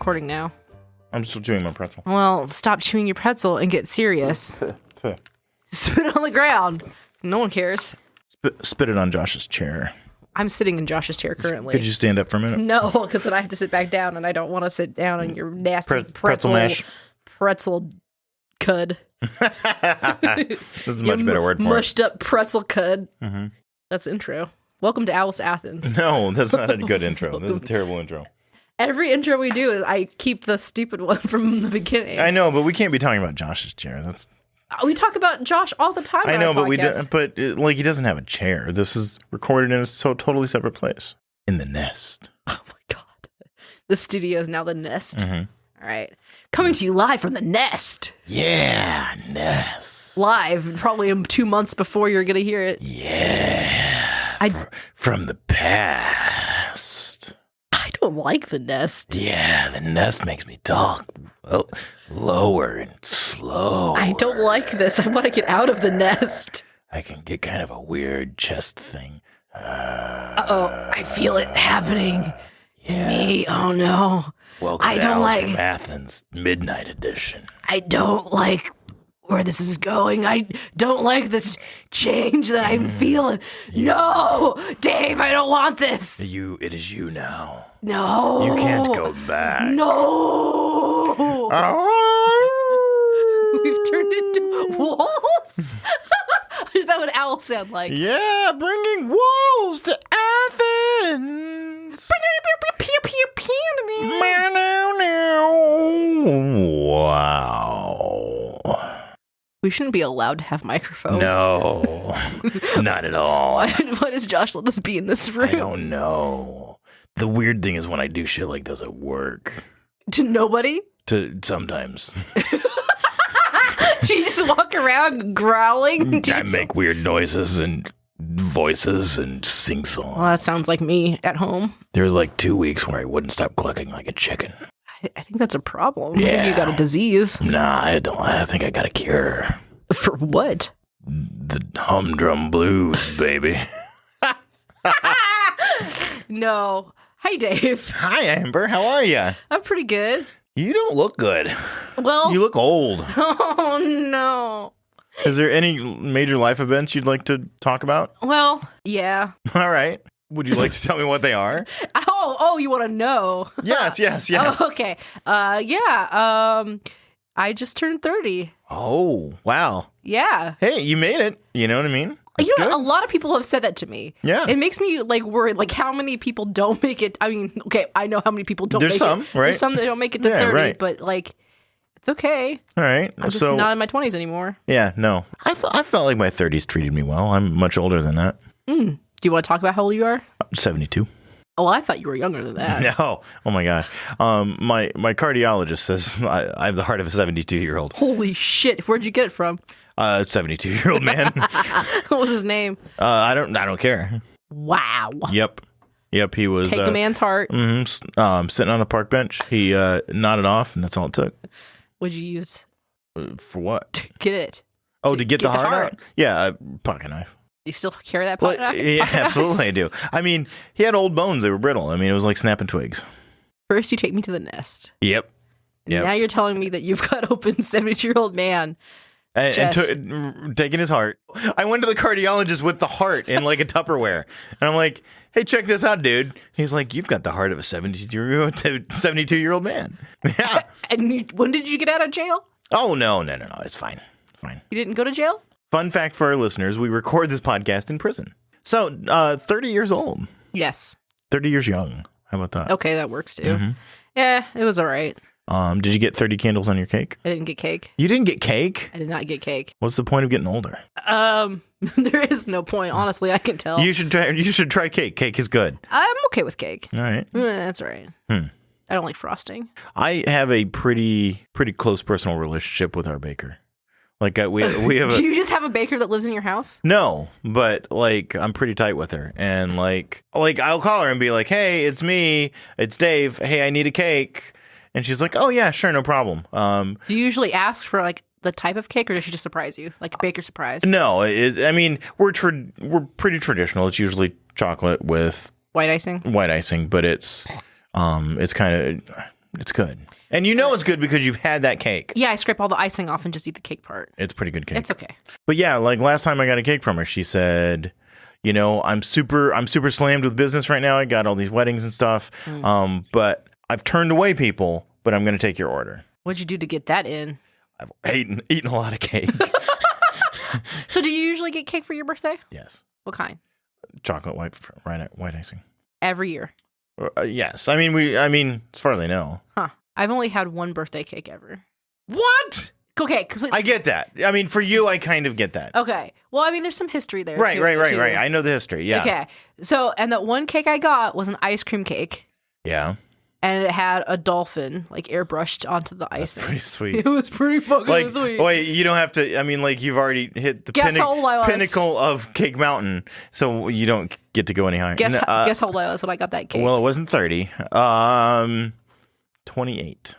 recording now. I'm still chewing my pretzel. Well, stop chewing your pretzel and get serious. Spit it on the ground. No one cares. Spit it on Josh's chair. I'm sitting in Josh's chair currently. Could you stand up for a minute? No, because then I have to sit back down, and I don't want to sit down on your nasty pretzel mash. Pretzel cud. That's a much better word for mushed it. up pretzel cud. Mm-hmm. That's the intro. Welcome to Owls to Athens. No, that's not a good intro. This is a terrible intro. Every intro we do, I keep the stupid one from the beginning. I know, but we can't be talking about Josh's chair. We talk about Josh all the time. I know, but podcast. he doesn't have a chair. This is recorded in a totally separate place. In the nest. Oh my god. The studio is now the nest. Mm-hmm. All right. Coming to you live from the nest. Yeah, nest. Live, probably 2 months before you're going to hear it. Yeah. From the past. I don't like the nest. Yeah, the nest makes me talk lower and slower. I don't like this. I want to get out of the nest. I can get kind of a weird chest thing. Uh-oh, I feel it happening in me. Oh no. Welcome to Owls from Athens, Midnight Edition. I don't like where this is going. I don't like this change that I'm feeling. Yeah. No, Dave, I don't want this. It is you now. No. You can't go back. No. Oh. We've turned into wolves. Is that what owls sound like? Yeah, bringing wolves to Athens. Wow. We shouldn't be allowed to have microphones. No, not at all. Why does Josh let us be in this room? I don't know. The weird thing is when I do shit like this at work. To nobody? Sometimes. Do you just walk around growling? I make weird noises and voices and sing songs. Well, that sounds like me at home. There was like 2 weeks where I wouldn't stop clucking like a chicken. I think that's a problem. Yeah. I think you got a disease. Nah, I don't. I think I got a cure. For what? The humdrum blues, baby. No. Hi, Dave. Hi, Amber. How are you? I'm pretty good. You don't look good. Well, you look old. Oh, no. Is there any major life events you'd like to talk about? Well, yeah. All right. Would you like to tell me what they are? Oh, you want to know? Yes. Oh, okay. I just turned 30. Oh, wow. Yeah. Hey, you made it. You know what I mean? That's a lot of people have said that to me. Yeah. It makes me worried, how many people don't make it. I mean, okay, I know how many people don't make it. There's some, right? There's some that don't make it to 30, right. But it's okay. All right. I'm just not in my 20s anymore. Yeah, no. I felt like my 30s treated me well. I'm much older than that. Do you want to talk about how old you are? I'm 72. Oh, I thought you were younger than that. No. Oh my gosh. My cardiologist says I have the heart of a 72-year-old. Holy shit. Where'd you get it from? 72-year-old man. What was his name? I don't care. Wow. Yep. He was take a man's heart. Sitting on a park bench. He nodded off, and that's all it took. What'd you use? For what? To get it. Oh, to get the heart out? Yeah, a pocket knife. You still carry that pocket knife? Yeah, absolutely I do. I mean, he had old bones. They were brittle. I mean, it was like snapping twigs. First, you take me to the nest. Yep. Now you're telling me that you've got open 72-year-old man. And taking his heart. I went to the cardiologist with the heart in like a Tupperware. And I'm like, hey, check this out, dude. He's like, you've got the heart of a 72-year-old man. Yeah. And when did you get out of jail? Oh, no. It's fine. You didn't go to jail? Fun fact for our listeners, we record this podcast in prison. So, 30 years old. Yes. 30 years young. How about that? Okay, that works too. Mm-hmm. Yeah, it was all right. Did you get 30 candles on your cake? I didn't get cake. You didn't get cake? I did not get cake. What's the point of getting older? There is no point. Honestly, I can tell. You should try cake. Cake is good. I'm okay with cake. All right. That's all right. I don't like frosting. I have a pretty close personal relationship with our baker. Like we have. Do you just have a baker that lives in your house? No, but I'm pretty tight with her, and like I'll call her and be like, "Hey, it's me. It's Dave. Hey, I need a cake." And she's like, "Oh yeah, sure, no problem." Do you usually ask for the type of cake, or does she just surprise you, like a baker surprise? No, I mean we're pretty traditional. It's usually chocolate with white icing. But it's kind of It's good. And you know it's good because you've had that cake. Yeah, I scrape all the icing off and just eat the cake part. It's pretty good cake. It's okay. But yeah, like last time I got a cake from her, she said, you know, I'm super slammed with business right now. I got all these weddings and stuff. But I've turned away people, but I'm going to take your order. What'd you do to get that in? I've eaten a lot of cake. So do you usually get cake for your birthday? Yes. What kind? Chocolate white icing. Every year. Yes. I mean, as far as I know. Huh. I've only had one birthday cake ever. What? Okay. I get that. I mean, for you, I kind of get that. Okay. Well, I mean, there's some history there. Right. too. I know the history. Yeah. Okay. So, and the one cake I got was an ice cream cake. Yeah. And it had a dolphin, like, airbrushed onto the icing. That's pretty sweet. It was pretty fucking sweet. Wait, you don't have to, I mean, like, you've already hit the how old I was. pinnacle of Cake Mountain, so you don't get to go any higher. Guess how old I was when I got that cake. Well, it wasn't 30. 28.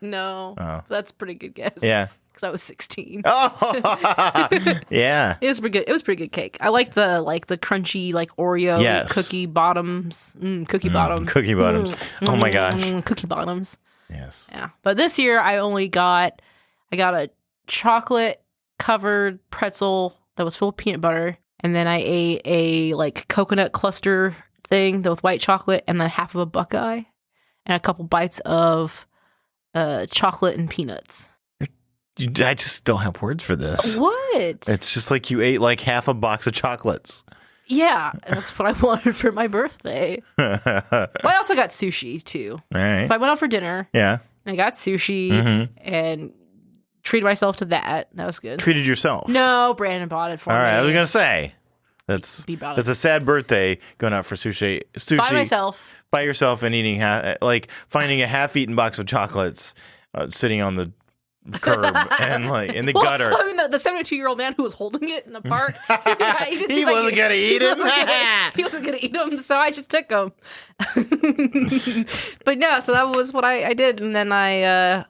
No. Oh. That's a pretty good guess. Yeah. Because I was 16. Oh, yeah. It was pretty good. It was pretty good cake. I like the crunchy Oreo Yes. cookie bottoms. Cookie bottoms. Cookie bottoms. Oh my gosh. Cookie bottoms. Yes. Yeah. But this year I got a chocolate covered pretzel that was full of peanut butter, and then I ate a coconut cluster thing with white chocolate, and then half of a Buckeye, and a couple bites of chocolate and peanuts. I just don't have words for this. What? It's just like you ate like half a box of chocolates. Yeah, that's what I wanted for my birthday. Well, I also got sushi too. All right. So I went out for dinner. Yeah. And I got sushi and treated myself to that. That was good. Treated yourself. No, Brandon bought it for me. All right. I was gonna say that's a sad birthday going out for sushi by myself. By yourself and eating finding a half-eaten box of chocolates sitting on the curb and in the gutter. I mean, the 72-year-old man who was holding it in the park, he wasn't gonna eat him. He wasn't gonna eat them, so I just took them. But no, so that was what I did, and then I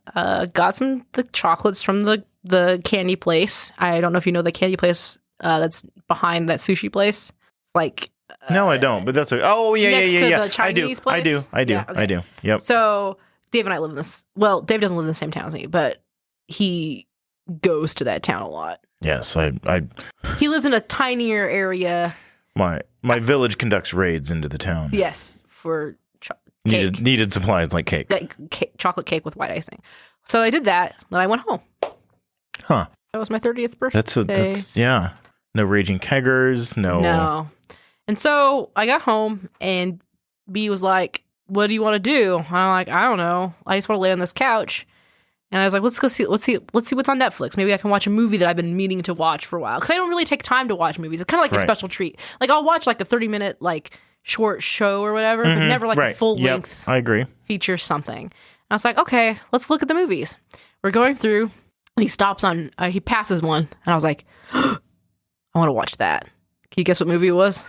got the chocolates from the candy place. I don't know if you know the candy place that's behind that sushi place. It's like no, I don't. But that's oh yeah. The Chinese place? I do. I do. Yep. So Dave and I live in this. Well, Dave doesn't live in the same town as me, but he goes to that town a lot. Yes, he lives in a tinier area. My village conducts raids into the town. Yes, for needed supplies like cake. Chocolate cake with white icing. So I did that, then I went home. Huh. That was my 30th birthday. That's yeah. No raging keggers, No. And so I got home and B was like, "What do you want to do?" And I'm like, "I don't know. I just want to lay on this couch." And I was like, let's see what's on Netflix. Maybe I can watch a movie that I've been meaning to watch for a while. Because I don't really take time to watch movies. It's kind of like a special treat. Like, I'll watch a 30-minute short show or whatever, but never a full-length I agree. feature something. And I was like, okay, let's look at the movies. We're going through, and he stops on, he passes one, and I was like, I want to watch that. Can you guess what movie it was?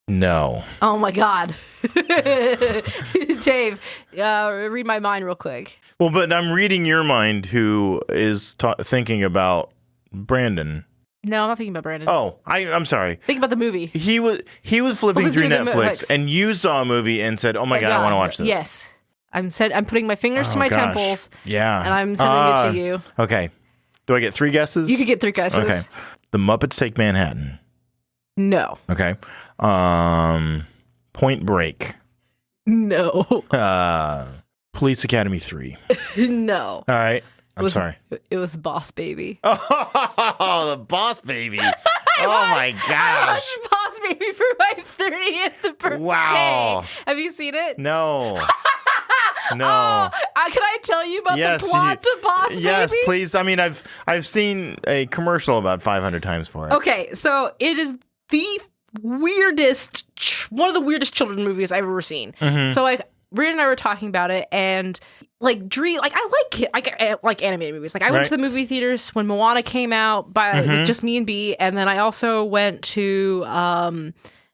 No. Oh my God. Dave, read my mind real quick. Well, but I'm reading your mind, who is thinking about Brandon. No, I'm not thinking about Brandon. Oh, I'm sorry. Think about the movie. He was flipping through Netflix, and you saw a movie and said, "Oh my God, I want to watch this." Yes, I'm putting my fingers to my temples. Yeah, and I'm sending it to you. Okay. Do I get 3 guesses? You could get 3 guesses. Okay. The Muppets Take Manhattan. No. Okay. Point Break. No. Police Academy 3. No. All right. I'm sorry. It was Boss Baby. Oh, the Boss Baby. Oh my gosh. I watched Boss Baby for my 30th birthday. Wow. Have you seen it? No. No. Oh, can I tell you about the plot to Boss Baby? Yes, please. I mean, I've seen a commercial about 500 times for it. Okay, so it is the weirdest, one of the weirdest children's movies I've ever seen. Mm-hmm. So Brian and I were talking about it, and I like animated movies. I went to the movie theaters when Moana came out with just me and B, and then I also went to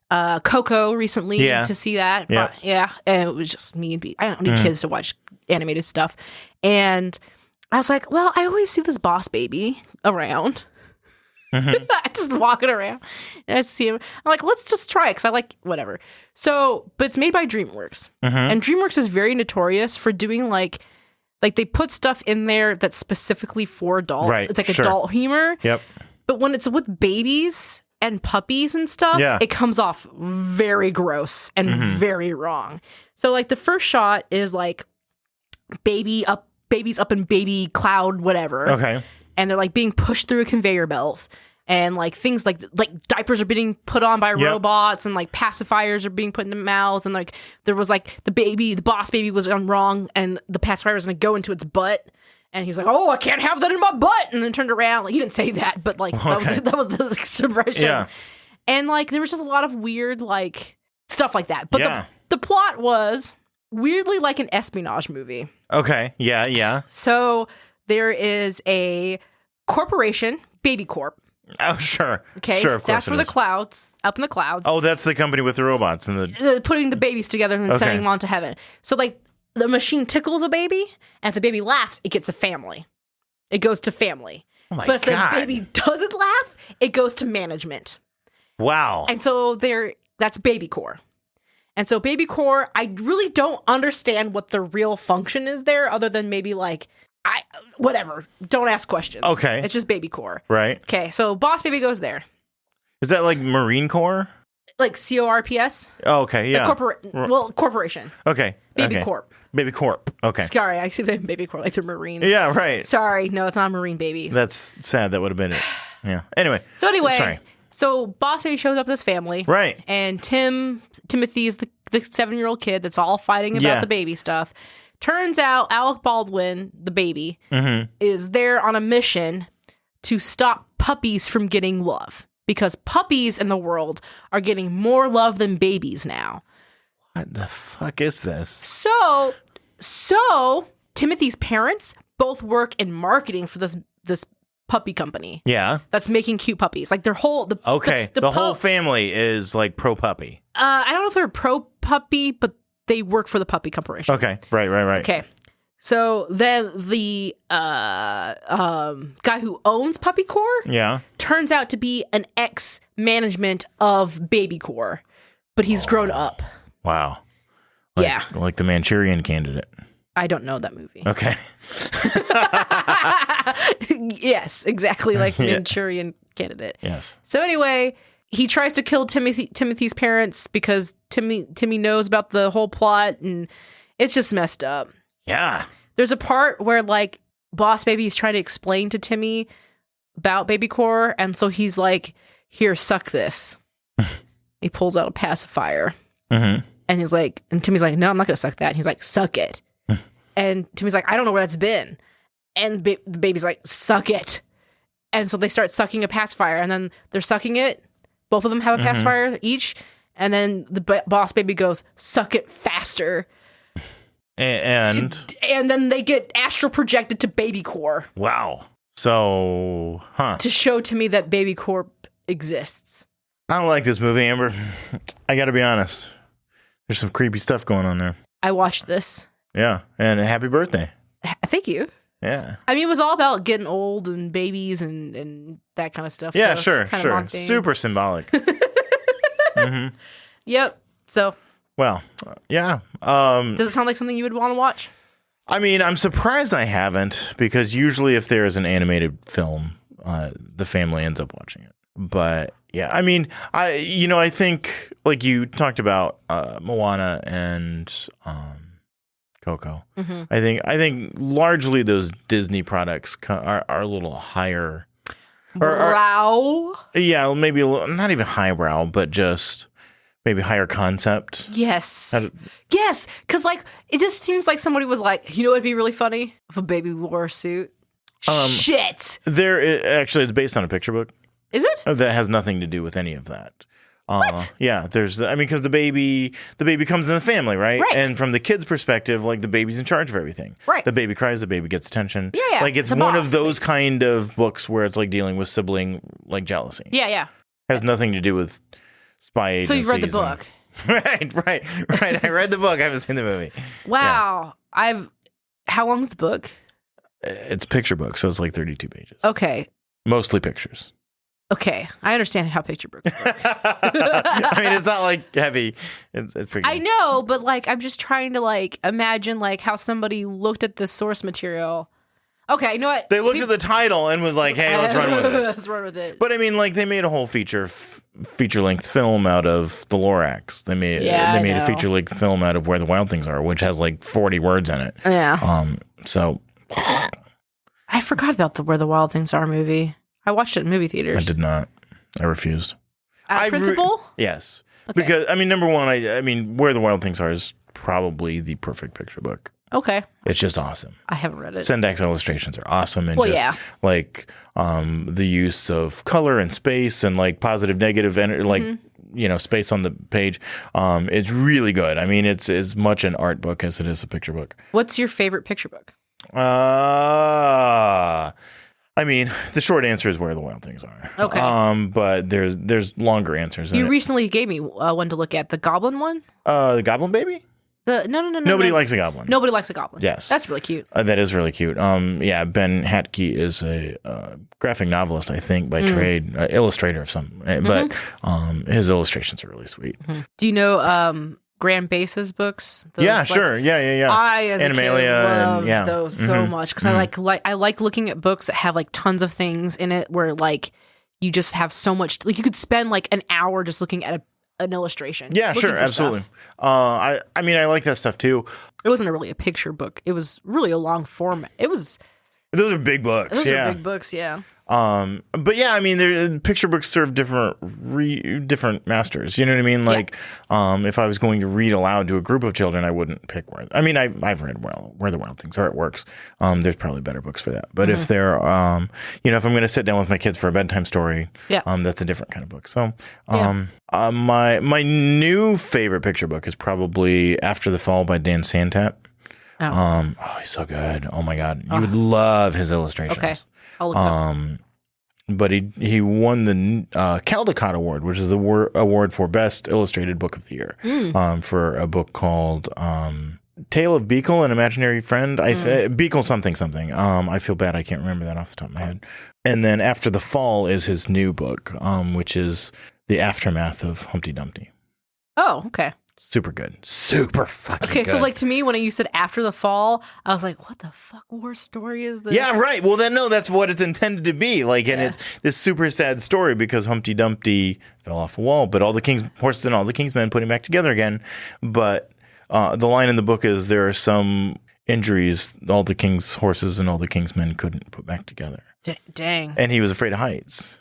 Coco recently to see that. Yeah. And it was just me and B. I don't need kids to watch animated stuff. And I was like, well, I always see this Boss Baby around. Just walking around. And I see him. I'm like, let's just try it because I like whatever. So, but it's made by DreamWorks. And DreamWorks is very notorious for doing like they put stuff in there that's specifically for adults. Right, It's like sure. adult humor. Yep. But when it's with babies and puppies and stuff, it comes off very gross and very wrong. So like the first shot is like babies up in baby cloud, whatever. Okay. And they're like being pushed through conveyor belts. And like things like diapers are being put on by robots, and like pacifiers are being put in the mouths, and like there was like the boss baby was wrong, and the pacifier was gonna go into its butt, and he was like, "Oh, I can't have that in my butt," and then turned around. Like he didn't say that, but like that was the expression. Yeah. And like there was just a lot of weird like stuff like that. But the plot was weirdly like an espionage movie. Okay. Yeah. So there is a corporation, Baby Corp. Oh, sure. Okay, sure. Of course, that's for the clouds, up in the clouds. Oh, that's the company with the robots and the putting the babies together and then sending them on to heaven. So, like, the machine tickles a baby, and if the baby laughs, it gets a family. It goes to family. Oh my but if God. the baby doesn't laugh, it goes to management. Wow. And so that's Baby Core. And so Baby Core, I really don't understand what the real function is there, other than maybe like. Whatever. Don't ask questions. Okay. It's just Baby Core. Right. Okay, so Boss Baby goes there. Is that like Marine Corps? Like CORPS? Oh, okay, yeah. Corporation. Okay. Baby Corp. Baby Corp. Okay. Sorry, I see the Baby Corp, like the Marines. Yeah, right. Sorry, no, it's not Marine babies. That's sad. That would have been it. Yeah. Anyway. Sorry. So Boss Baby shows up with his family. Right. And Timothy is the 7-year-old kid that's all fighting about the baby stuff. Turns out Alec Baldwin, the baby, is there on a mission to stop puppies from getting love. Because puppies in the world are getting more love than babies now. What the fuck is this? So Timothy's parents both work in marketing for this puppy company. Yeah. That's making cute puppies. Like their whole... The whole family is like pro-puppy. I don't know if they're pro-puppy, but they work for the puppy corporation. Okay. Right. Okay. So then the guy who owns Puppy Corps turns out to be an ex-management of Baby Corps, but he's grown up. Wow. Yeah. Like the Manchurian Candidate. I don't know that movie. Okay. Yes, exactly like Manchurian Candidate. Yes. So anyway... He tries to kill Timothy's parents because Timmy knows about the whole plot, and it's just messed up. Yeah. There's a part where, like, Boss Baby is trying to explain to Timmy about Baby Core, and so he's like, here, suck this. He pulls out a pacifier. And he's like, and Timmy's like, no, I'm not going to suck that. And he's like, suck it. And Timmy's like, I don't know where that's been. And the baby's like, suck it. And so they start sucking a pacifier, and then they're sucking it. Both of them have a pacifier each, and then the Boss Baby goes, suck it faster. And then they get astral projected to Baby Core. Wow. So, to show to me that Baby Core exists. I don't like this movie, Amber. I gotta be honest. There's some creepy stuff going on there. I watched this. Yeah, and happy birthday. Thank you. Yeah. I mean, it was all about getting old and babies and that kind of stuff. Yeah, so sure. Super symbolic. Yep. So. Well, yeah. Does it sound like something you would want to watch? I mean, I'm surprised I haven't, because usually if there is an animated film, the family ends up watching it. But yeah, I mean, I think like you talked about Moana and Coco. I think largely those Disney products are a little higher brow. Yeah, maybe not even highbrow, but just maybe higher concept. Yes, yes, because like it just seems like somebody was like, you know, it'd be really funny if a baby wore a suit. Shit. It's based on a picture book. Is it? That has nothing to do with any of that. What? Yeah, because the baby comes in the family, right? Right. And from the kid's perspective, like the baby's in charge of everything. Right. The baby cries, the baby gets attention. Yeah. Like it's one of those kind of books where it's like dealing with sibling like jealousy. Yeah. Has nothing to do with spy agencies. So you read the book. Right. I read the book. I haven't seen the movie. Wow. Yeah. How long's the book? It's a picture book, so it's like 32 pages. Okay. Mostly pictures. Okay, I understand how picture books work. I mean, it's not like heavy. It's pretty. I know, but like I'm just trying to like imagine like how somebody looked at the source material. Okay, you know what? They looked at the title and was like, "Hey, let's run with this." Let's run with it. But I mean, like they made a whole feature length film out of the Lorax. They made a feature length film out of Where the Wild Things Are, which has like 40 words in it. Yeah. So I forgot about the Where the Wild Things Are movie. I watched it in movie theaters. I did not. I refused. Principle? Yes. Okay. Because I mean, number one, I mean, Where the Wild Things Are is probably the perfect picture book. Okay. It's just awesome. I haven't read it. Sendak's illustrations are awesome, and like the use of color and space and like positive, negative, like space on the page. It's really good. I mean, it's as much an art book as it is a picture book. What's your favorite picture book? I mean, the short answer is Where the Wild Things Are. Okay. But there's longer answers. You recently gave me one to look at, the Goblin one. The Goblin Baby. No. Nobody likes a goblin. Nobody likes a goblin. Yes, that's really cute. That is really cute. Yeah, Ben Hatke is a graphic novelist, I think, by trade, illustrator of some. But his illustrations are really sweet. Mm-hmm. Do you know Graham Bass's books? Those, yeah, sure. Yeah. I, as a kid, loved those so Mm-hmm. much because I like looking at books that have like tons of things in it where like you just have so much. Like you could spend like an hour just looking at an illustration. Yeah, sure, absolutely. I mean, I like that stuff too. It wasn't really a picture book. It was really a long format. Those are big books. Those are big books, yeah. But yeah, I mean, picture books serve different masters. You know what I mean? Like, if I was going to read aloud to a group of children, I wouldn't pick Where. I mean, I've read Where the Wild Things Are. It works. There's probably better books for that. But if they're, if I'm going to sit down with my kids for a bedtime story, that's a different kind of book. So, my new favorite picture book is probably After the Fall by Dan Santap. Oh. He's so good. Oh my God, you would love his illustrations. Okay. I'll look it up. But he won the Caldecott Award, which is the award for Best Illustrated Book of the Year, for a book called Tale of Beekle, an Imaginary Friend. Beekle something. I feel bad I can't remember that off the top of my head. And then After the Fall is his new book, which is the aftermath of Humpty Dumpty. Oh, okay. Super good. Super fucking good. Okay, so like to me, when you said After the Fall, I was like, what the fuck war story is this? Yeah, right. Well, that's what it's intended to be. Like, and it's this super sad story because Humpty Dumpty fell off a wall, but all the king's horses and all the king's men put him back together again. But the line in the book is there are some injuries all the king's horses and all the king's men couldn't put back together. Dang. And he was afraid of heights.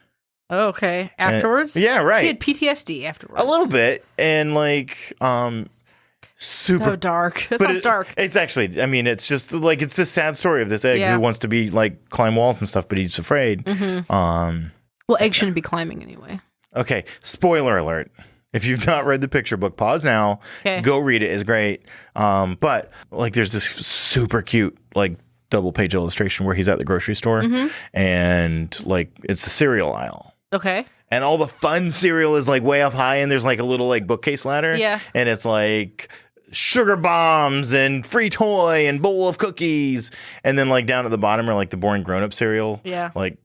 Oh, okay. Afterwards? Yeah, right. So he had PTSD afterwards. A little bit. And like, super so dark. That sounds dark. It's actually, I mean, it's just like, it's this sad story of this egg who wants to be like, climb walls and stuff, but he's afraid. Well, eggs shouldn't be climbing anyway. Okay. Spoiler alert. If you've not read the picture book, pause now. Okay. Go read it. It's great. But like, there's this super cute, like, double page illustration where he's at the grocery store and like, it's the cereal aisle. Okay. And all the fun cereal is like way up high and there's like a little like bookcase ladder. Yeah. And it's like sugar bombs and free toy and bowl of cookies. And then like down at the bottom are like the boring grown-up cereal. Yeah. Like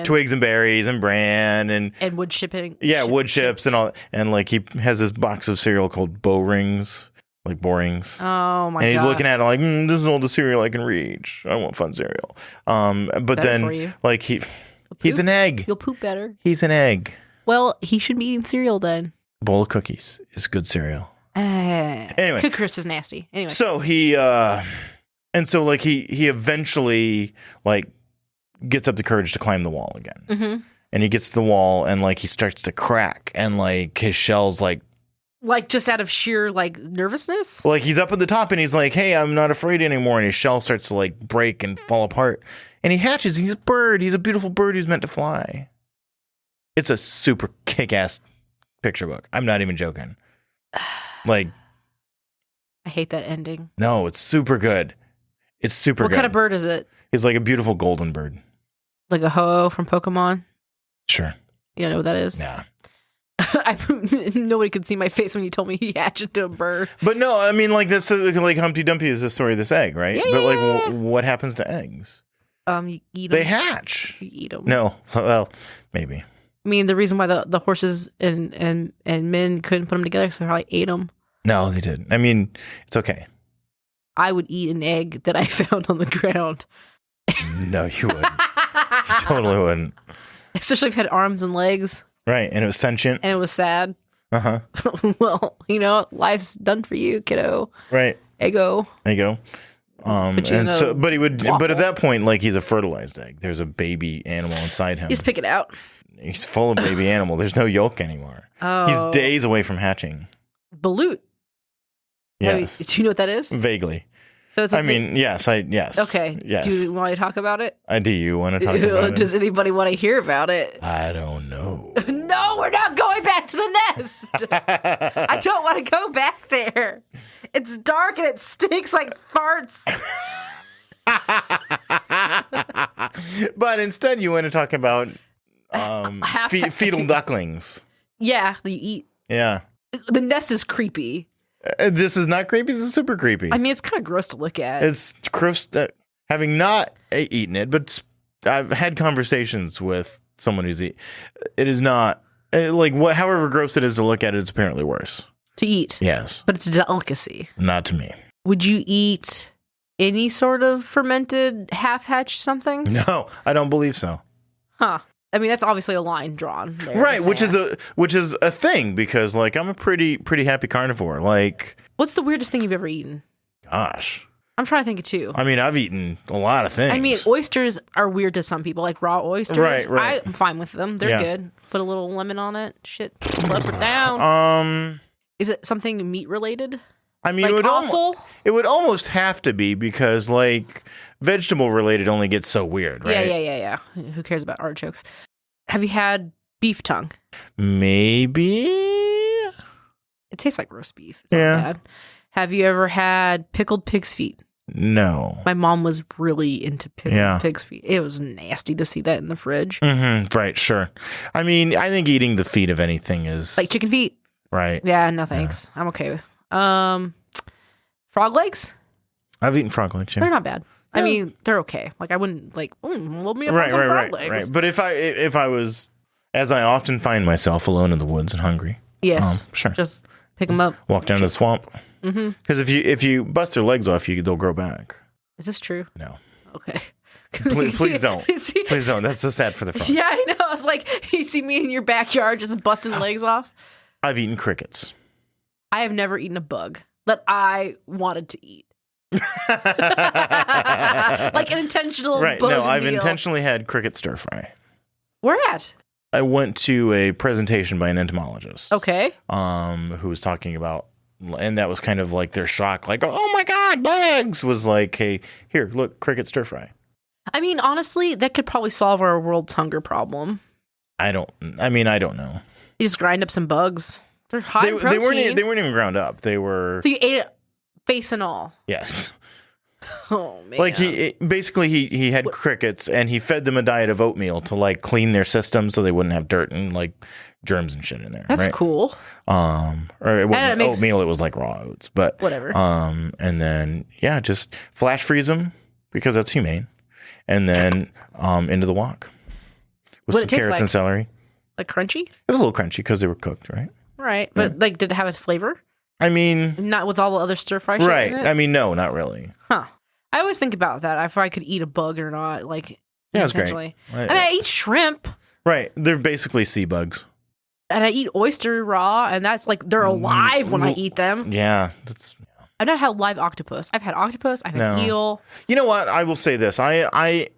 Twigs and Berries and Bran and wood chipping. Yeah, wood chips and all. And like he has this box of cereal called Bow Rings. Like Borings. Oh my god. And he's looking at it like, this is all the cereal I can reach. I want fun cereal. But better then like he's an egg. You'll poop better. He's an egg. Well, he should be eating cereal then. A bowl of cookies is good cereal. Anyway. Cook Crisp is nasty. Anyway. So he eventually like gets up the courage to climb the wall again. Mm-hmm. And he gets to the wall and like he starts to crack and like his shell's like just out of sheer like nervousness? Like he's up at the top and he's like, hey, I'm not afraid anymore. And his shell starts to like break and fall apart. And he hatches. He's a bird. He's a beautiful bird who's meant to fly. It's a super kick-ass picture book. I'm not even joking. Like, I hate that ending. No, it's super good. It's super good. What kind of bird is it? He's like a beautiful golden bird. Like a Ho-Oh from Pokemon? Sure. You know what that is? Yeah. Nobody could see my face when you told me he hatched into a bird. But no, I mean, like this, like Humpty Dumpty is the story of this egg, right? Yeah, but like, what happens to eggs? You eat them. They hatch. You eat them. No, well, maybe. mean, the reason why the horses and men couldn't put them together is they probably ate them. No, they didn't. I mean, it's okay. I would eat an egg that I found on the ground. No, you wouldn't. You totally wouldn't. Especially if it had arms and legs. Right, and it was sentient. And it was sad. Uh-huh. Well, life's done for you, kiddo. Right. Ego. There you go. And so, but he would, waffle. But at that point, like, he's a fertilized egg. There's a baby animal inside him. You just pick it out. He's full of baby animal. There's no yolk anymore. Oh. He's days away from hatching. Balut. Yes. Do you know what that is? Vaguely. So it's. Yes. Okay. Yes. Do you want to talk about it? Do you want to talk about it? Does anybody want to hear about it? I don't know. No, we're not going back to the nest. I don't want to go back there. It's dark and it stinks like farts. But instead, you want to talk about fetal ducklings. Yeah, you eat. Yeah. The nest is creepy. This is not creepy. This is super creepy. I mean, it's kind of gross to look at. It's gross. Having not eaten it, but I've had conversations with someone who's eaten. It is not however gross it is to look at. It's apparently worse to eat. Yes, but it's a delicacy. Not to me. Would you eat any sort of fermented half-hatched something? No, I don't believe so. Huh. I mean, that's obviously a line drawn there. Right, which is a thing because like I'm a pretty happy carnivore. Like, what's the weirdest thing you've ever eaten? Gosh. I'm trying to think of two. I mean, I've eaten a lot of things. I mean, oysters are weird to some people, like raw oysters. Right. I'm fine with them. They're good. Put a little lemon on it. Shit, slap it down. Is it something meat related? I mean, like it would almost have to be because like vegetable related only gets so weird, right? Yeah. Who cares about artichokes? Have you had beef tongue? Maybe. It tastes like roast beef. It's not bad. Have you ever had pickled pig's feet? No. My mom was really into pickled pig's feet. It was nasty to see that in the fridge. Mm-hmm. Right, sure. I mean, I think eating the feet of anything is... Like chicken feet? Right. Yeah, no thanks. Yeah. I'm okay with frog legs? I've eaten frog legs, yeah. They're not bad. I mean, they're okay. Like, I wouldn't like, let me have some frog legs. Right. But if I was, as I often find myself, alone in the woods and hungry. Yes. Sure. Just pick them up. Walk down to the swamp. Mm-hmm. Because if you bust their legs off, they'll grow back. Is this true? No. Okay. Please don't. Please don't. That's so sad for the frogs. Yeah, I know. I was like, you see me in your backyard just busting legs off? I've eaten crickets. I have never eaten a bug that I wanted to eat. Like an intentional bug No, I've meal. intentionally had cricket stir fry. Where at? I went to a presentation by an entomologist. Okay. Who was talking about, and that was kind of like their shock, like, oh my God, bugs, was like, hey, here, look, cricket stir fry. I mean, honestly, that could probably solve our world's hunger problem. I don't know. You just grind up some bugs. They're high in They protein. weren't even ground up. They were. So you ate it face and all. Yes. Oh man. Like he had crickets and he fed them a diet of oatmeal to like clean their system so they wouldn't have dirt and like germs and shit in there. That's right? cool. Or it wasn't oatmeal, it was like raw oats, but whatever. And then just flash freeze them because that's humane. And then into the wok with some carrots and celery. Like crunchy? It was a little crunchy because they were cooked, right? Right. But like, did it have a flavor? I mean, not with all the other stir fry shit right. in it? I mean, no, not really. Huh. I always think about that, if I could eat a bug or not. Like, yeah, it's great. I mean, I eat shrimp. Right. They're basically sea bugs. And I eat oyster raw, and that's like, they're alive when I eat them. Yeah. I've not had live octopus. I've had octopus. I've had eel. You know what? I will say this. This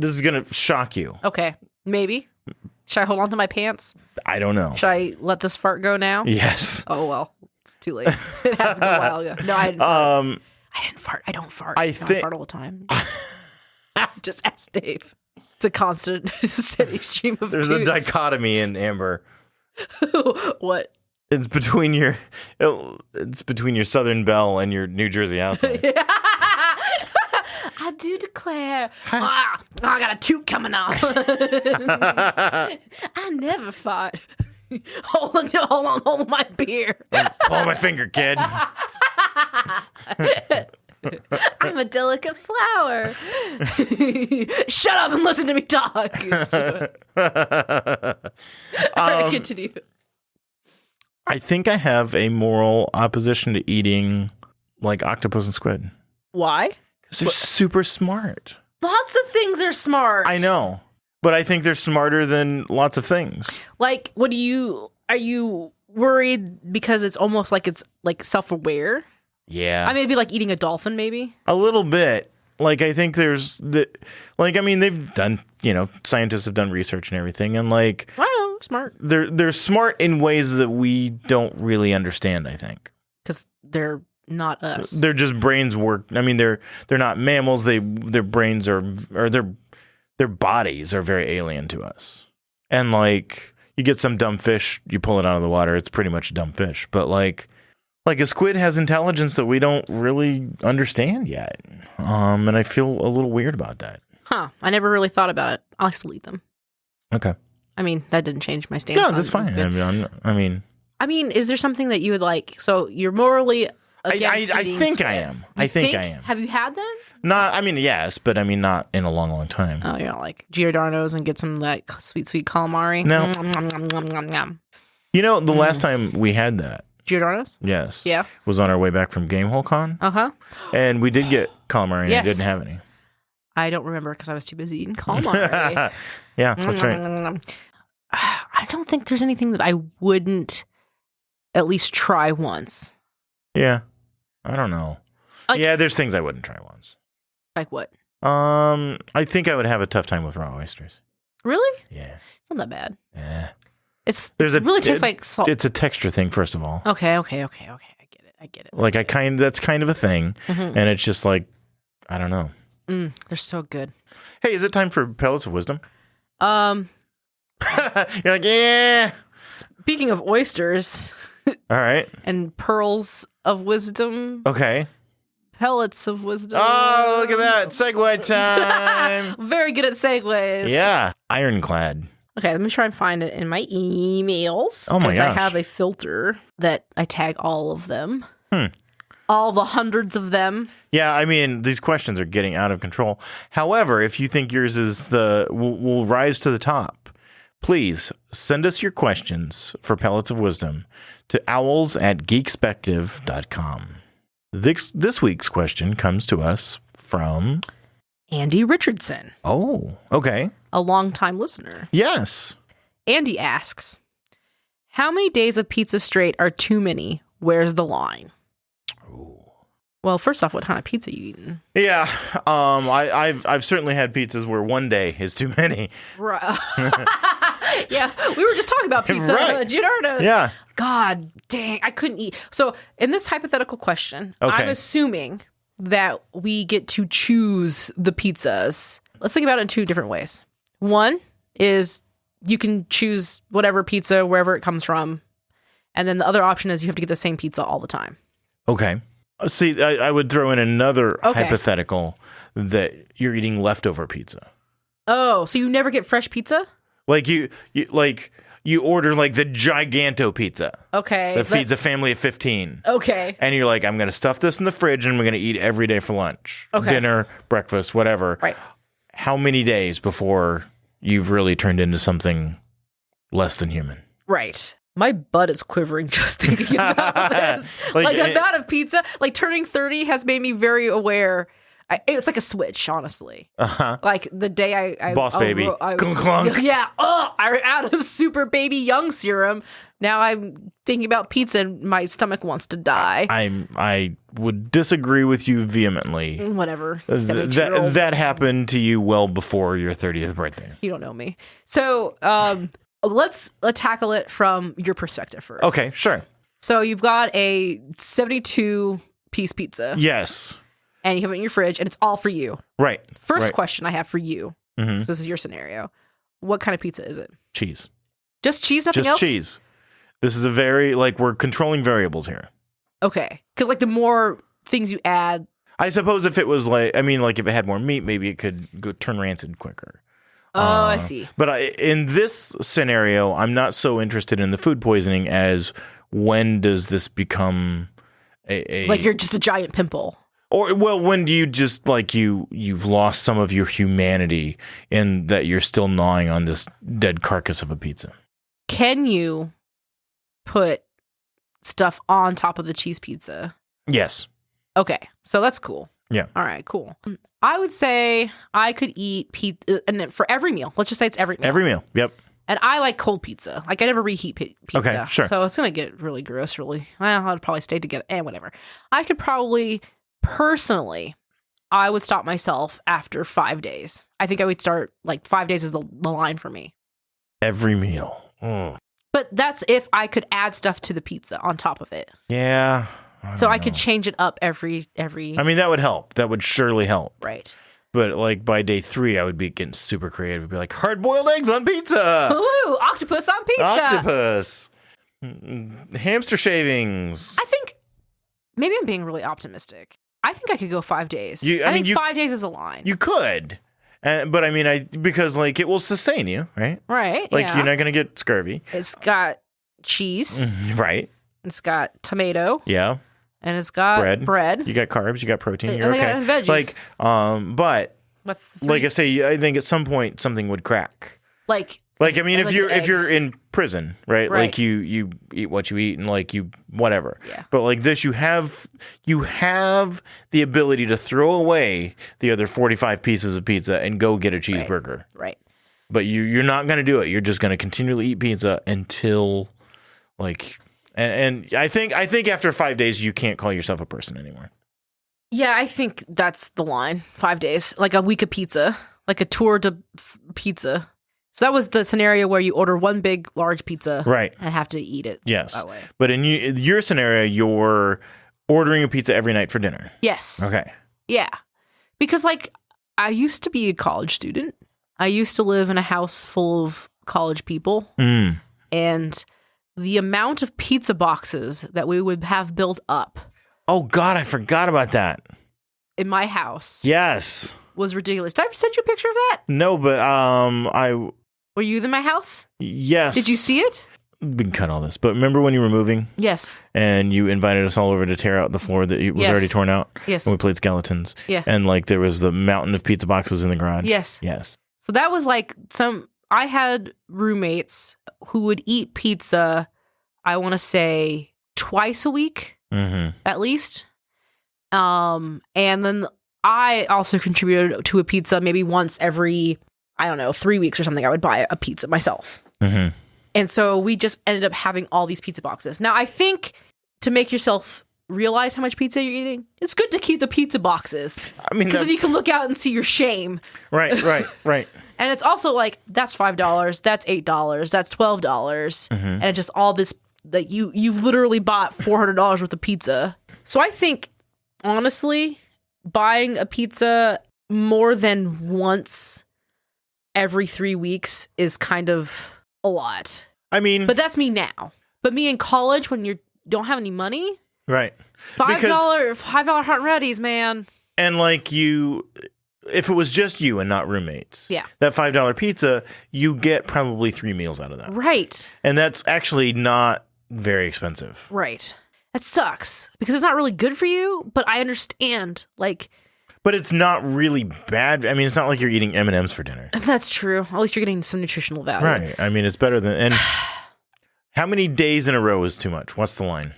is going to shock you. Okay. Maybe. Should I hold on to my pants? I don't know. Should I let this fart go now? Yes. Oh, well. It's too late. It happened a while ago. No, I didn't fart. I didn't fart. I don't fart. I fart all the time. Just ask Dave. It's a constant, steady stream of There's a dichotomy in Amber. What? It's between your Southern Belle and your New Jersey housewife. I do declare. I got a toot coming on. I never fart. Hold on my beer. Pull my finger, kid. I'm a delicate flower. Shut up and listen to me talk. All right, continue. I think I have a moral opposition to eating like octopus and squid. Why? Because they're super smart. Lots of things are smart. I know. But I think they're smarter than lots of things. Like, are you worried because it's almost like it's like self-aware? Yeah. I mean, it'd be like eating a dolphin, maybe? A little bit. Like, I think there's they've done, scientists have done research and everything. And like, I don't know, smart. They're smart in ways that we don't really understand, I think. Because they're not us. Their just brains work. I mean, they're not mammals. Their brains or their bodies are very alien to us. And like, you get some dumb fish, you pull it out of the water, it's pretty much a dumb fish. But like a squid has intelligence that we don't really understand yet. And I feel a little weird about that. Huh. I never really thought about it. I'll still eat them. Okay. I mean, that didn't change my stance. No, that's fine. I mean, is there something that you would like? So you're morally against I eating think squid. I am. I think I am. Have you had them? Not, I mean, yes, but I mean, not in a long, long time. Oh, like Giordano's and get some like sweet, sweet calamari. No. The last time we had that. Giordano's? Yes. Yeah. Was on our way back from Gamehole Con. Uh-huh. And we did get calamari and yes. I didn't have any. I don't remember because I was too busy eating calamari. Yeah, that's right. I don't think there's anything that I wouldn't at least try once. Yeah. I don't know. Like, yeah, there's things I wouldn't try once. Like what? I think I would have a tough time with raw oysters. Really? Yeah. It's not that bad. Yeah. It really tastes like salt. It's a texture thing, first of all. Okay. I get it. Like that's kind of a thing. Mm-hmm. And it's just like, I don't know. They're so good. Hey, is it time for Pellets of Wisdom? You're like, yeah. Speaking of oysters. All right. And pearls of wisdom. Okay. Pellets of wisdom. Oh, look at that. Segue time. Very good at segues. Yeah. Ironclad. Okay, let me try and find it in my emails. Oh my gosh. I have a filter that I tag all of them. All the hundreds of them. Yeah, I mean, these questions are getting out of control. However, if you think yours is will rise to the top, please send us your questions for Pellets of Wisdom to owls@geekspective.com. This week's question comes to us from Andy Richardson. Oh, okay. A longtime listener. Yes. Andy asks, how many days of pizza straight are too many? Where's the line? Well, first off, what kind of pizza you eating? Yeah, I've certainly had pizzas where one day is too many. Right. Yeah, we were just talking about pizza. Right. Giordano's. Yeah. God dang, I couldn't eat. So, in this hypothetical question, okay. I'm assuming that we get to choose the pizzas. Let's think about it in two different ways. One is you can choose whatever pizza wherever it comes from, and then the other option is you have to get the same pizza all the time. Okay. See, I would throw in another hypothetical that you're eating leftover pizza. Oh, so you never get fresh pizza? Like you order like the Giganto pizza. Okay. That feeds a family of 15. Okay. And you're like, I'm going to stuff this in the fridge and we're going to eat every day for lunch. Okay. Dinner, breakfast, whatever. Right. How many days before you've really turned into something less than human? Right. My butt is quivering just thinking about this. Like the amount of pizza, like turning 30 has made me very aware. It's like a switch, honestly. Uh-huh. Like the day I Boss baby. Clunk. Yeah. Oh, I ran out of super baby young serum. Now I'm thinking about pizza and my stomach wants to die. I would disagree with you vehemently. Whatever. That happened to you well before your 30th birthday. You don't know me. So, let's tackle it from your perspective first. Okay, sure. So you've got a 72-piece pizza. Yes. And you have it in your fridge, and it's all for you. Right. First question I have for you. Mm-hmm. This is your scenario. What kind of pizza is it? Cheese. Just cheese, nothing else? Just cheese. This is we're controlling variables here. Okay. Because, the more things you add. I suppose if it was if it had more meat, maybe it could turn rancid quicker. Oh, I see. But in this scenario, I'm not so interested in the food poisoning as when does this become a like you're just a giant pimple. Or, well, when do you just, like, you've lost some of your humanity in that you're still gnawing on this dead carcass of a pizza? Can you put stuff on top of the cheese pizza? Yes. Okay, so that's cool. Yeah. All right, cool. I would say I could eat pizza, and for every meal, let's just say it's every meal. Every meal, yep. And I like cold pizza. Like, I never reheat pizza. Okay, sure. So it's going to get really gross, really. Well, I'd probably stay together. Whatever. I could probably, personally, I would stop myself after 5 days. I think I would start, like, 5 days is the line for me. Every meal. Mm. But that's if I could add stuff to the pizza on top of it. Yeah. So I could change it up every. I mean, that would help. That would surely help. Right. But, like, by day 3, I would be getting super creative. I'd be like, hard-boiled eggs on pizza. Ooh, octopus on pizza. Octopus. Hamster shavings. I think maybe I'm being really optimistic. I think I could go 5 days. I think 5 days is a line. You could. But, I mean, because, like, it will sustain you, right? Right, Like, yeah. you're not going to get scurvy. It's got cheese. Right. It's got tomato. Yeah. And it's got bread. You got carbs. You got protein. And You're I okay. got veggies. Like, but With like I say, I think at some point something would crack. Like I mean, if like you're in prison, right? Like you eat what you eat and like you whatever. Yeah. But like this, you have the ability to throw away the other 45 pieces of pizza and go get a cheeseburger. Right. But you're not going to do it. You're just going to continually eat pizza until like. And I think after 5 days you can't call yourself a person anymore. Yeah, I think that's the line. 5 days, like a week of pizza, like a tour to pizza. So that was the scenario where you order one big, large pizza, right, and have to eat it. Yes, that way. But in your scenario, you're ordering a pizza every night for dinner. Yes. Okay. Yeah, because like I used to be a college student. I used to live in a house full of college people, and the amount of pizza boxes that we would have built up. Oh, God, I forgot about that. In my house. Yes. Was ridiculous. Did I ever send you a picture of that? No, but Were you in my house? Yes. Did you see it? We can cut all this. But remember when you were moving? Yes. And you invited us all over to tear out the floor that was already torn out? Yes. And we played skeletons. Yeah. And like there was the mountain of pizza boxes in the garage? Yes. Yes. So that was like I had roommates who would eat pizza, I want to say, twice a week, at least. And then I also contributed to a pizza maybe once every, 3 weeks or something. I would buy a pizza myself. And so we just ended up having all these pizza boxes. Now, I think to make yourself realize how much pizza you're eating, it's good to keep the pizza boxes. I mean, because then you can look out and see your shame. Right. And it's also like, that's $5, that's $8, that's $12. And it's just all this, that you've literally bought $400 worth of pizza. So I think, honestly, buying a pizza more than once every 3 weeks is kind of a lot. I mean, but that's me now. But me in college, when you don't have any money, right? $5 hot readies, man. And like if it was just you and not roommates, that $5 pizza, you get probably 3 meals out of that, right? And that's actually not very expensive, right? That sucks because it's not really good for you. But I understand, like. But it's not really bad. I mean, it's not like you're eating M&Ms for dinner. That's true. At least you're getting some nutritional value. Right. I mean, it's better than... And how many days in a row is too much? What's the line?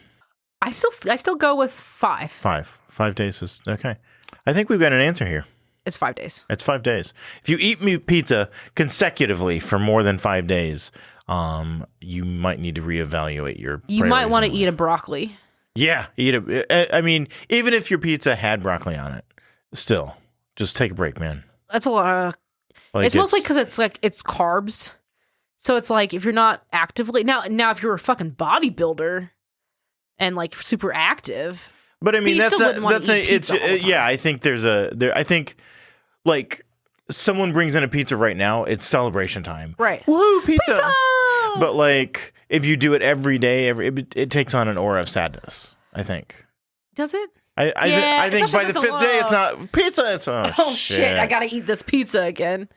I still go with 5. 5 days is... Okay. I think we've got an answer here. It's 5 days. It's 5 days. If you eat pizza consecutively for more than 5 days, you might need to reevaluate your... You might want to eat a broccoli. Yeah. I mean, even if your pizza had broccoli on it, still, just take a break, man. That's a lot of... it's mostly because it's carbs. So it's like, if you're not actively... Now if you're a fucking bodybuilder and like super active... But I mean, I think I think like someone brings in a pizza right now, it's celebration time. Right. Woohoo, pizza! But like, if you do it every day, it takes on an aura of sadness, I think. Does it? I think by the 5th day, it's not pizza. It's oh shit! I gotta eat this pizza again.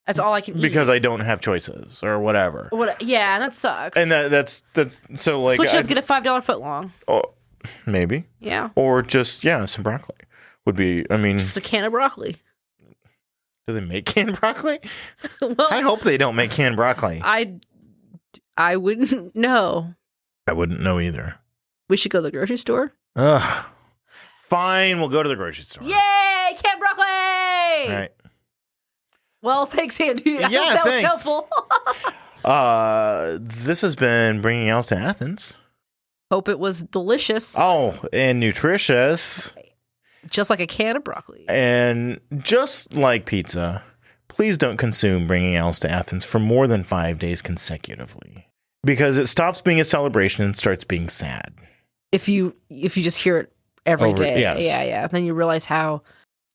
That's all I can eat because I don't have choices or whatever. Yeah, that sucks. And that's so like switch up, get a $5 footlong. Oh, maybe. Yeah. Or just some broccoli. would be, I mean... Just a can of broccoli. Do they make canned broccoli? Well, I hope they don't make canned broccoli. I wouldn't know. I wouldn't know either. We should go to the grocery store. Ugh. Fine, we'll go to the grocery store. Yay! Canned broccoli! All right. Well, thanks, Andy. I Yeah, hope that thanks. was helpful. This has been Bringing Else to Athens. Hope it was delicious. Oh, and nutritious. Just like a can of broccoli. And just like pizza, please don't consume Bringing Else to Athens for more than 5 days consecutively. Because it stops being a celebration and starts being sad. If you just hear it every day. Yes. Yeah. Then you realize how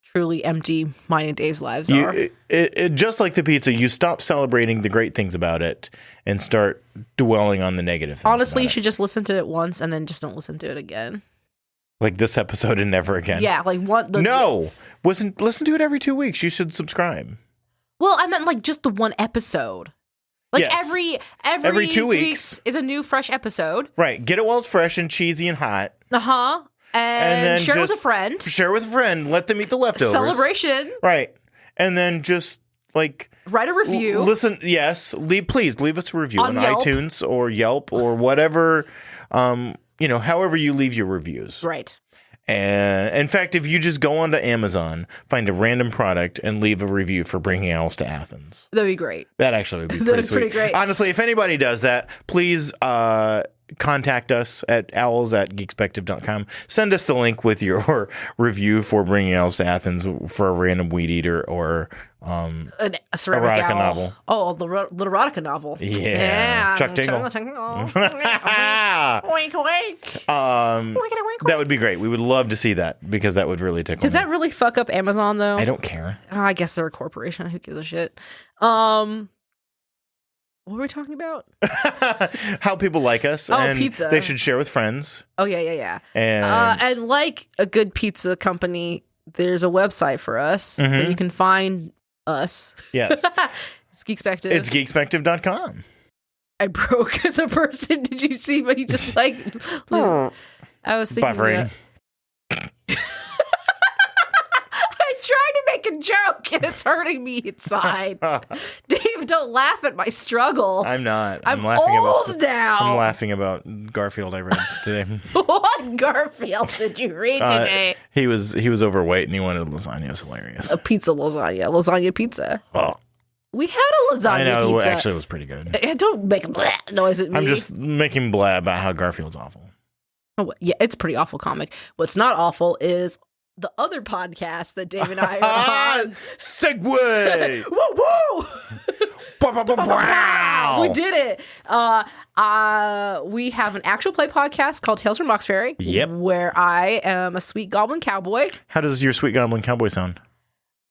truly empty mine and Dave's lives are. It just like the pizza, you stop celebrating the great things about it and start dwelling on the negative things. Honestly, you about should just listen to it once and then just don't listen to it again. like this episode and never again. Yeah, like what? No, listen to it every 2 weeks. You should subscribe. Well, I meant like just the one episode. Like Yes. every 2 weeks is a new fresh episode. Right, get it while it's fresh and cheesy and hot. And then share it with just a friend. Share with a friend. Let them eat the leftovers. Celebration. Right, and then just like Write a review. listen. Yes, please leave us a review on Yelp. iTunes or Yelp or whatever. However you leave your reviews. Right. And in fact, if you just go onto Amazon, find a random product, and leave a review for Bringing Owls to Athens, That'd be great. that actually would be That'd pretty be sweet. pretty great. Honestly, if anybody does that, please contact us at owls@geekspective.com. Send us the link with your review for Bringing Owls to Athens for a random weed eater or A ceramic erotica owl. novel. Oh, the erotica novel. Yeah. Chuck Tingle. Wink, wink. That would be great. We would love to see that because that would really tickle Does me. that really fuck up Amazon, though? I don't care. Oh, I guess they're a corporation. Who gives a shit? What were we talking about? How people like us. Oh, and pizza. They should share with friends. Oh, yeah. And And like a good pizza company, there's a website for us that you can find us. yes, It's Geekspective. it's geekspective.com. I broke as a person. Did you see me just like... I was thinking... Buffering. I tried to make a joke and it's hurting me inside. Dave, don't laugh at my struggles. I'm not. I'm laughing old now. I'm laughing about Garfield I read today. What Garfield did you read today? He was overweight and he wanted lasagna. It was hilarious. A pizza lasagna pizza. Well, We had a lasagna I know. pizza. Actually, it was pretty good. Don't make a bleh noise at me. I'm just making blah about how Garfield's awful. Oh, yeah, it's a pretty awful comic. What's not awful is the other podcast that Dave and I are on. Segway! Woo woo! Wow! We did it. We have an actual play podcast called Tales from Box Fairy. Yep. Where I am a sweet goblin cowboy. How does your sweet goblin cowboy sound?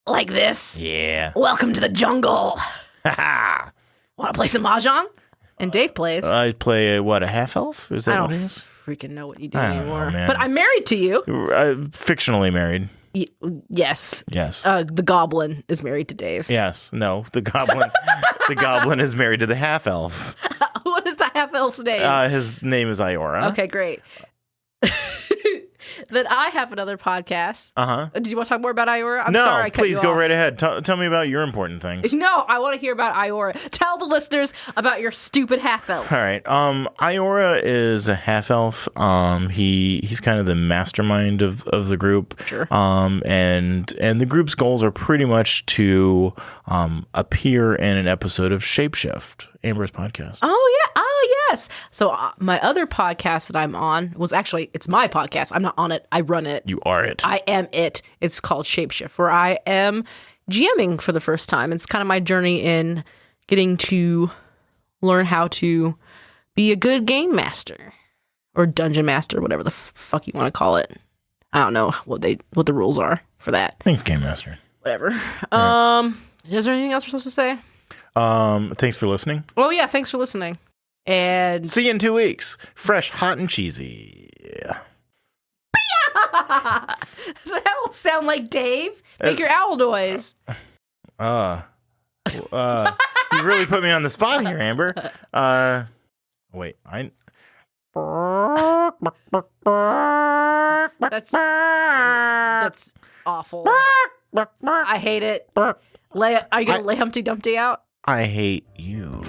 Like this. Yeah. Welcome to the jungle. Ha Want to play some mahjong? And Dave plays. I play a half elf? Is I that don't what it is? freaking know what you do I don't anymore. know, man. But I'm married to you. Fictionally married. Yes. Yes. The goblin is married to Dave. Yes. No. The goblin. The goblin is married to the half elf. What is the half elf's name? His name is Iora. Okay, great. Then I have another podcast. Did you want to talk more about Iora? I'm No, sorry I cut please you go off. right ahead. Tell me about your important things. No, I want to hear about Iora. Tell the listeners about your stupid half elf. All right. Iora is a half elf. He's kind of the mastermind of the group. Sure. And the group's goals are pretty much to appear in an episode of Shapeshift, Amber's podcast. Oh, yeah. Oh, yes. So my other podcast that I'm on was actually, it's my podcast. I'm not on it. I run it. You are it. I am it. It's called Shapeshift, where I am GMing for the first time. It's kind of my journey in getting to learn how to be a good game master or dungeon master, whatever the fuck you want to call it. I don't know what the rules are for that. Thanks, Game Master. Whatever. Is there anything else we're supposed to say? Thanks for listening. Oh yeah, thanks for listening. And See you in 2 weeks. Fresh, hot, and cheesy. so that will sound like Dave. Make your owl noise. You really put me on the spot here, Amber. Wait, That's awful. I hate it. Are you gonna lay Humpty Dumpty out? I hate you.